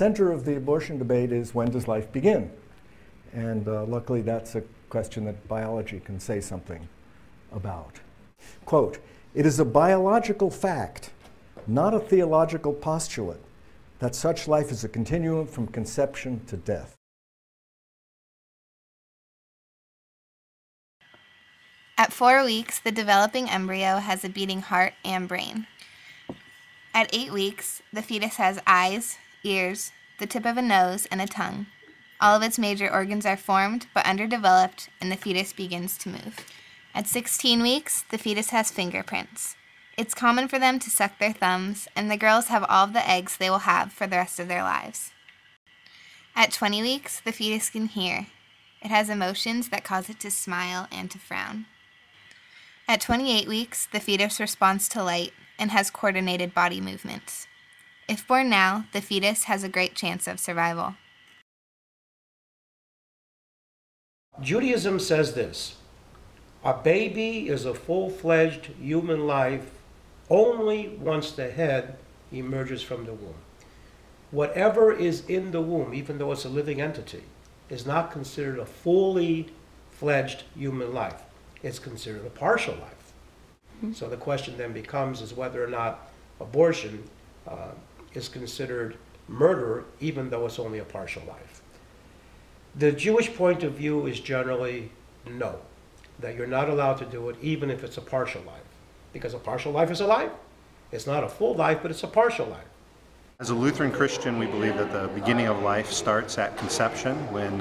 center of the abortion debate is, when does life begin? And luckily that's a question that biology can say something about. Quote, "It is a biological fact, not a theological postulate, that such life is a continuum from conception to death." At 4 weeks, the developing embryo has a beating heart and brain. At 8 weeks, the fetus has eyes, ears, the tip of a nose, and a tongue. All of its major organs are formed but underdeveloped, and the fetus begins to move. At 16 weeks, the fetus has fingerprints. It's common for them to suck their thumbs, and the girls have all of the eggs they will have for the rest of their lives. At 20 weeks, the fetus can hear. It has emotions that cause it to smile and to frown. At 28 weeks, the fetus responds to light and has coordinated body movements. If born now, the fetus has a great chance of survival. Judaism says this: a baby is a full-fledged human life only once the head emerges from the womb. Whatever is in the womb, even though it's a living entity, is not considered a fully fledged human life. It's considered a partial life. So the question then becomes is whether or not abortion is considered murder, even though it's only a partial life. The Jewish point of view is generally no, that you're not allowed to do it even if it's a partial life, because a partial life is a life. It's not a full life, but it's a partial life. As a Lutheran Christian, we believe that the beginning of life starts at conception. When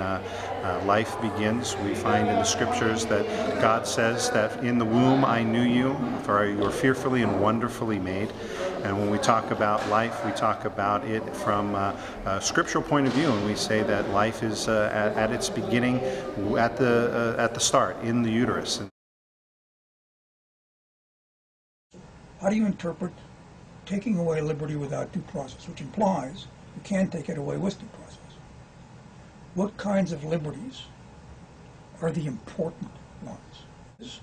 life begins, we find in the scriptures that God says that in the womb I knew you, for you were fearfully and wonderfully made. And when we talk about life, we talk about it from a scriptural point of view, and we say that life is at its beginning, at the start, in the uterus. How do you interpret taking away liberty without due process, which implies you can't take it away with due process? What kinds of liberties are the important ones?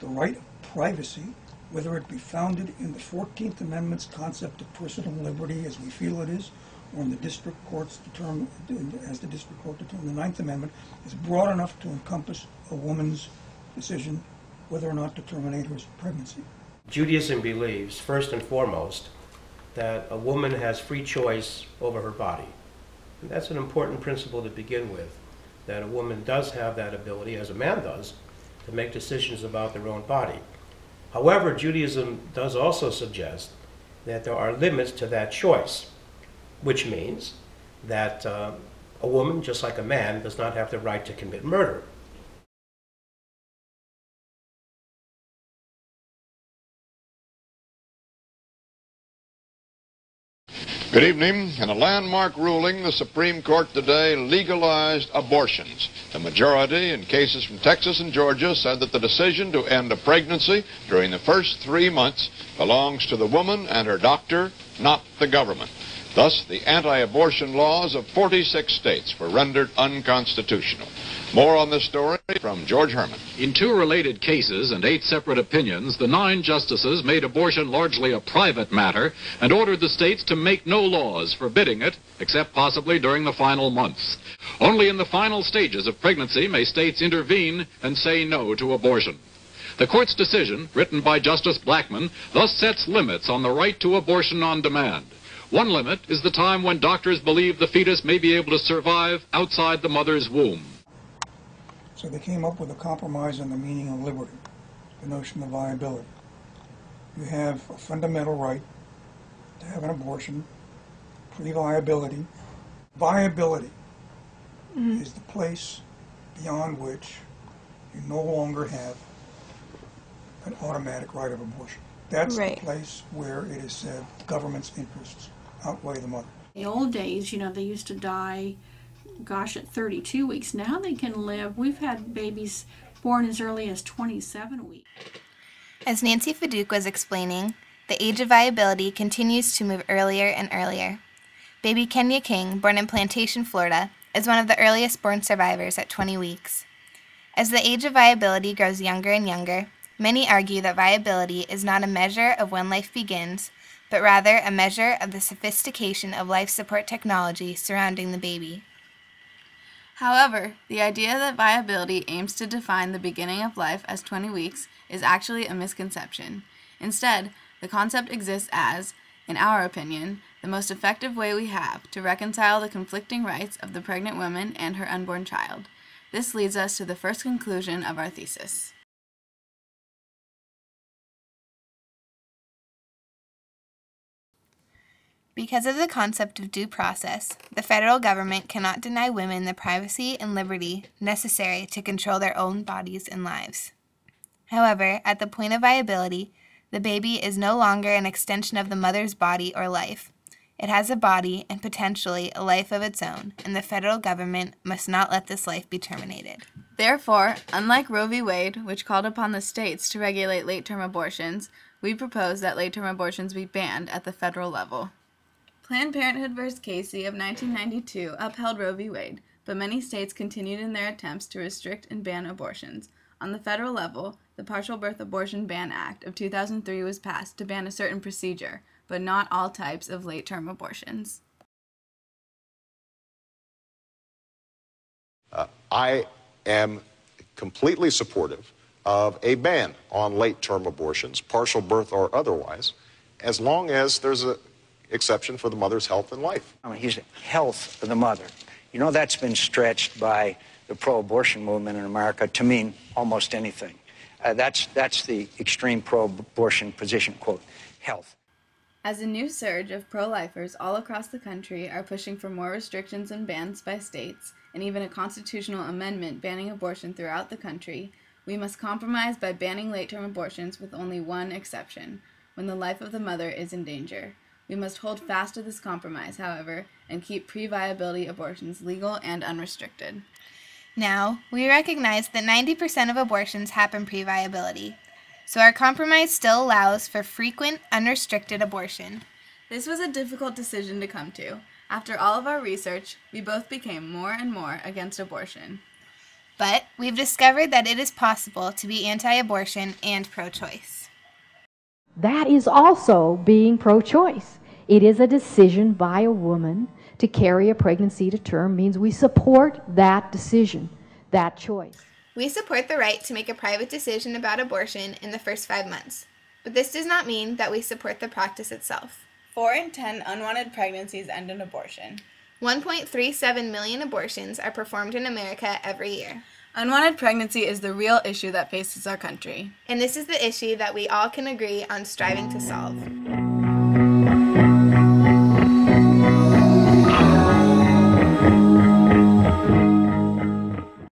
The right of privacy, whether it be founded in the 14th Amendment's concept of personal liberty as we feel it is, or in the district court's as the district court determined, the 9th Amendment is broad enough to encompass a woman's decision whether or not to terminate her pregnancy. Judaism believes, first and foremost, that a woman has free choice over her body. And that's an important principle to begin with, that a woman does have that ability, as a man does, to make decisions about their own body. However, Judaism does also suggest that there are limits to that choice, which means that a woman, just like a man, does not have the right to commit murder. Good evening. In a landmark ruling, the Supreme Court today legalized abortions. The majority in cases from Texas and Georgia said that the decision to end a pregnancy during the first 3 months belongs to the woman and her doctor, not the government. Thus, the anti-abortion laws of 46 states were rendered unconstitutional. More on this story from George Herman. In 2 related cases and 8 separate opinions, the 9 justices made abortion largely a private matter and ordered the states to make no laws forbidding it, except possibly during the final months. Only in the final stages of pregnancy may states intervene and say no to abortion. The court's decision, written by Justice Blackmun, thus sets limits on the right to abortion on demand. One limit is the time when doctors believe the fetus may be able to survive outside the mother's womb. So they came up with a compromise on the meaning of liberty, the notion of viability. You have a fundamental right to have an abortion, pre-viability. Viability is the place beyond which you no longer have an automatic right of abortion. That's the place where it is said the government's interests outweigh the mother. In the old days, they used to die, gosh, at 32 weeks. Now they can live. We've had babies born as early as 27 weeks. As Nancy Faduk was explaining, the age of viability continues to move earlier and earlier. Baby Kenya King, born in Plantation, Florida, is one of the earliest born survivors at 20 weeks. As the age of viability grows younger and younger, many argue that viability is not a measure of when life begins, but rather a measure of the sophistication of life support technology surrounding the baby. However, the idea that viability aims to define the beginning of life as 20 weeks is actually a misconception. Instead, the concept exists as, in our opinion, the most effective way we have to reconcile the conflicting rights of the pregnant woman and her unborn child. This leads us to the first conclusion of our thesis. Because of the concept of due process, the federal government cannot deny women the privacy and liberty necessary to control their own bodies and lives. However, at the point of viability, the baby is no longer an extension of the mother's body or life. It has a body and potentially a life of its own, and the federal government must not let this life be terminated. Therefore, unlike Roe v. Wade, which called upon the states to regulate late-term abortions, we propose that late-term abortions be banned at the federal level. Planned Parenthood v. Casey of 1992 upheld Roe v. Wade, but many states continued in their attempts to restrict and ban abortions. On the federal level, the Partial Birth Abortion Ban Act of 2003 was passed to ban a certain procedure, but not all types of late-term abortions. I am completely supportive of a ban on late-term abortions, partial birth or otherwise, as long as there's an exception for the mother's health and life. He's health of the mother. You know, that's been stretched by the pro-abortion movement in America to mean almost anything. That's the extreme pro-abortion position, quote, health. As a new surge of pro-lifers all across the country are pushing for more restrictions and bans by states, and even a constitutional amendment banning abortion throughout the country, we must compromise by banning late-term abortions with only one exception, when the life of the mother is in danger. We must hold fast to this compromise, however, and keep pre-viability abortions legal and unrestricted. Now, we recognize that 90% of abortions happen pre-viability, so our compromise still allows for frequent, unrestricted abortion. This was a difficult decision to come to. After all of our research, we both became more and more against abortion. But we've discovered that it is possible to be anti-abortion and pro-choice. That is also being pro-choice. It is a decision by a woman to carry a pregnancy to term, means we support that decision, that choice. We support the right to make a private decision about abortion in the first 5 months, but this does not mean that we support the practice itself. 4 in 10 unwanted pregnancies end in abortion. 1.37 million abortions are performed in America every year. Unwanted pregnancy is the real issue that faces our country. And this is the issue that we all can agree on striving to solve.